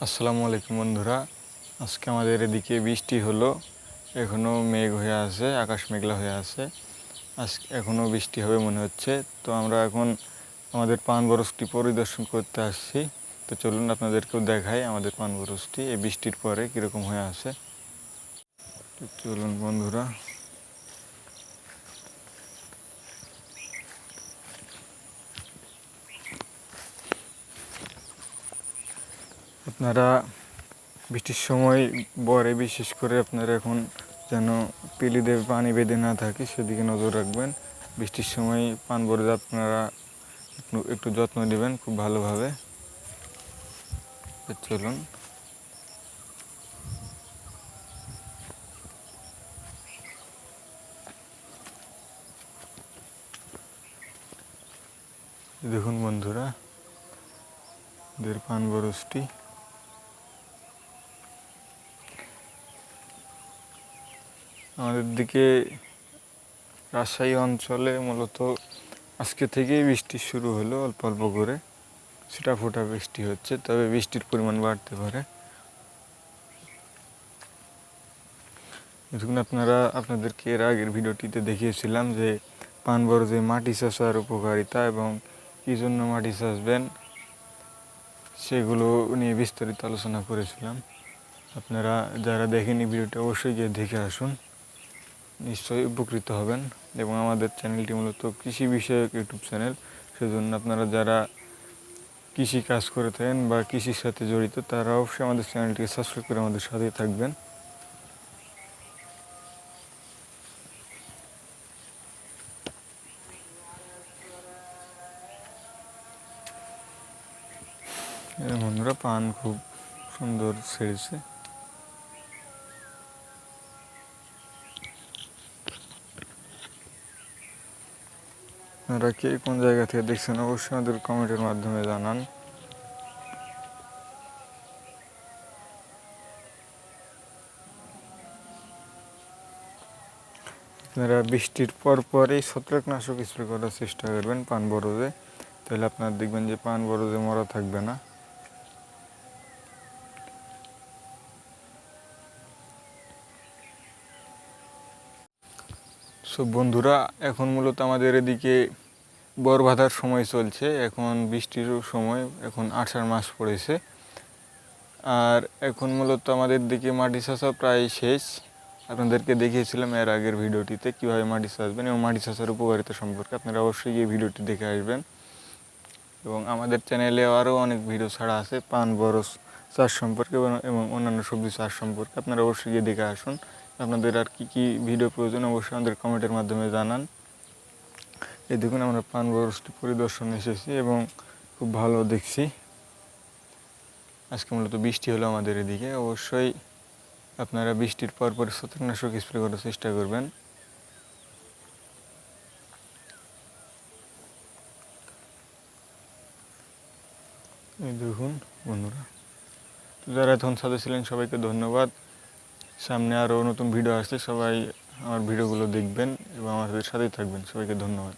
আসসালামু আলাইকুম বন্ধুরা। আজকে আমাদের এদিকে বৃষ্টি হলো, এখনও মেঘ হয়ে আছে, আকাশ মেঘলা হয়ে আছে। আজকে এখনও বৃষ্টি হবে মনে হচ্ছে। তো আমরা এখন আমাদের পান বরজটি পরিদর্শন করতে আসছি। তো চলুন আপনাদেরকেও দেখাই আমাদের পান বরজটি এই বৃষ্টির পরে কীরকম হয়ে আছে। তো চলুন বন্ধুরা। আপনারা বৃষ্টির সময় বরে বিশেষ করে আপনারা এখন যেন পিলিতে পানি বেঁধে না থাকে সেদিকে নজর রাখবেন। বৃষ্টির সময় পান বরজ আপনারা একটু যত্ন নেবেন খুব ভালোভাবে। চলুন। দেখুন বন্ধুরা, পান বরজটি আমাদের দিকে রাজশাহী অঞ্চলে মূলত আজকে থেকেই বৃষ্টি শুরু হলো, অল্প অল্প করে ছিটা ফোটা বৃষ্টি হচ্ছে, তবে বৃষ্টির পরিমাণ বাড়তে পারে। দেখুন আপনাদেরকে এর আগের ভিডিওটিতে দেখিয়েছিলাম যে পান বরজে মাটি চাষার উপকারিতা এবং কী জন্য মাটি চাষবেন সেগুলো নিয়ে বিস্তারিত আলোচনা করেছিলাম। আপনারা যারা দেখেনি ভিডিওটি অবশ্যই গিয়ে দেখে আসুন, নিশ্চয়ই উপকৃত হবেন। এবং আমাদের চ্যানেলটি মূলত কৃষি বিষয়ক ইউটিউব চ্যানেল, সেজন্য আপনারা যারা কৃষি কাজ করে থাকেন বা কৃষির সাথে জড়িত তারা অবশ্যই আমাদের চ্যানেলটিকে সাবস্ক্রাইব করে আমাদের সাথেই থাকবেন। বন্ধুরা, পান খুব সুন্দর ছেড়েছে। আপনারা কে কোন জায়গা থেকে দেখছেন অবশ্যই আমাদের কমেন্টের মাধ্যমে জানান। আপনারা বৃষ্টির পরই ছত্রাকনাশক স্প্রে করার চেষ্টা করবেন পান বরজে, তাহলে আপনারা দেখবেন যে পান বরজে মরা থাকবে না। সব বন্ধুরা, এখন মূলত আমাদের এদিকে বর বাঁধার সময় চলছে, এখন বৃষ্টির সময়, এখন আষাঢ় মাস পড়েছে। আর এখন মূলত আমাদের দিকে মাটি চাষা প্রায় শেষ। আপনাদেরকে দেখিয়েছিলাম এর আগের ভিডিওটিতে কীভাবে মাটি চাষবেন এবং মাটি চাষার উপকারিতা সম্পর্কে। আপনারা অবশ্যই এই ভিডিওটি দেখে আসবেন। এবং আমাদের চ্যানেলে আরও অনেক ভিডিও ছাড়া আছে পান বরজ চাষ সম্পর্কে এবং অন্যান্য সবজি চাষ সম্পর্কে। আপনারা অবশ্যই গিয়ে দেখে আসুন। আপনাদের আর কী ভিডিও প্রয়োজন অবশ্যই আমাদের কমেন্টের মাধ্যমে জানান। এই দেখুন, আমরা পান বরজটি পরিদর্শনে এসেছি এবং খুব ভালো দেখছি। আজকে মূলত বৃষ্টি হলো আমাদের এদিকে। অবশ্যই আপনারা বৃষ্টির পর ছত্রাকনাশক স্প্রে করার চেষ্টা করবেন। এই দেখুন বন্ধুরা, যারা এখন সাথে ছিলেন সবাইকে ধন্যবাদ। সামনে আরও নতুন ভিডিও আসছে, সবাই আমার ভিডিওগুলো দেখবেন এবং আমাদের সাথেই থাকবেন। সবাইকে ধন্যবাদ।